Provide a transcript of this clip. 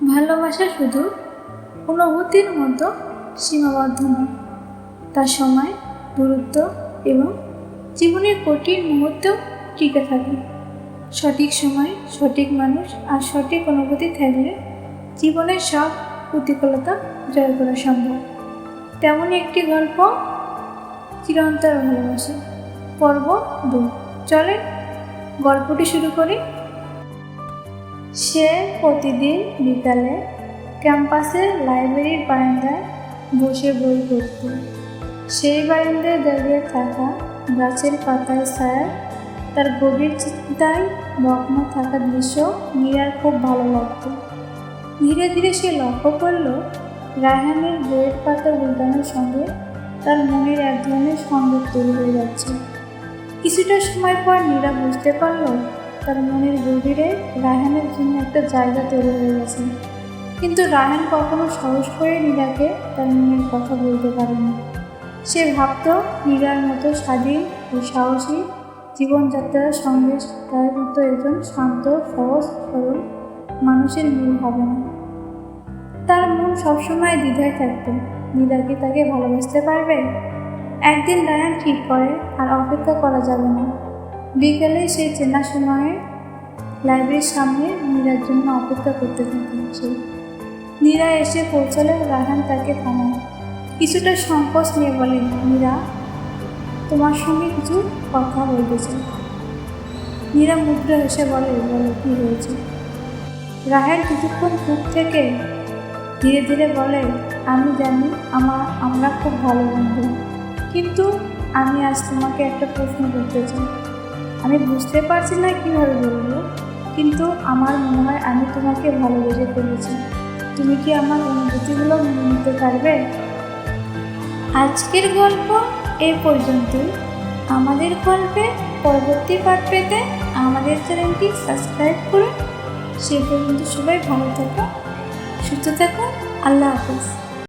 ভালোবাসা শুধু অনুভূতির মতো সীমাবদ্ধ নয়, তার সময়, দূরত্ব এবং জীবনের কঠিন মুহূর্তেও টিকে থাকে। সঠিক সময়, সঠিক মানুষ আর সঠিক অনুভূতি থাকলে জীবনের সব প্রতিকূলতা জয় করা সম্ভব। তেমনই একটি গল্প, চিরন্তর ভালোবাসা, পর্ব 2। চলে গল্পটি শুরু করি। সে প্রতিদিন বিকালে ক্যাম্পাসের লাইব্রেরির বারান্দায় বসে বই পড়ত। সেই বারান্দায় দাঁড়িয়ে থাকা গাছের পাতার ছায়া, তার গভীর চিন্তায় মগ্ন থাকা দৃশ্য মীরার খুব ভালো লাগত। ধীরে ধীরে সে লক্ষ্য করল রায়হানের বইয়ের পাতা উল্টানোর সঙ্গে তার মনের এক ধরনের সংযোগ তৈরি হয়ে যাচ্ছে। কিছুটা সময় পর মীরা বুঝতে পারল তার মনের গভীরে রায়হানের জন্য একটা জায়গা তৈরি হয়ে গেছে। কিন্তু রায়হান কখনো সাহস করে মীরাকে তার মনের কথা বলতে পারেনি। সে ভাবত মীরার মতো স্বাধীন ও সাহসী জীবনযাত্রার সঙ্গে তার মতো একজন শান্ত, সহজ সরল মানুষের মিল হবে না। তার মন সবসময় দ্বিধায় থাকত, মীরা কি তাকে ভালোবাসতে পারবে? একদিন রায়হান ঠিক করে আর অপেক্ষা করা যাবে না। বিকেলে সেই চেনা সময়ে লাইব্রেরির সামনে মীরার জন্য অপেক্ষা করতে থাকে। মীরা এসে পৌঁছালে রায়হান তাকে থামায়। কিছুটা সংকোচ নিয়ে বলে, মীরা, তোমার সঙ্গে কিছু কথা বলতে চাই। মীরা মুগ্ধ হেসে বলে, বলো কী হয়েছে? রায়হান কিছুক্ষণ চুপ থেকে ধীরে ধীরে বলে, আমি জানি আমরা খুব ভালো বন্ধু, কিন্তু আমি আজ তোমাকে একটা প্রশ্ন করতে চাই। আমি বুঝতে পারছি না কীভাবে বলবো, কিন্তু আমার মনে হয় আমি তোমাকে ভালোবেসে ফেলেছি। তুমি কি আমার অনুভূতিগুলো মেনে নিতে পারবে? আজকের গল্প এ পর্যন্তই। আমাদের গল্পে পরবর্তী পার্ট পেতে আমাদের চ্যানেলটি সাবস্ক্রাইব করুন। সে পর্যন্ত সবাই ভালো থাকো, সুস্থ থাকো। আল্লাহ হাফেজ।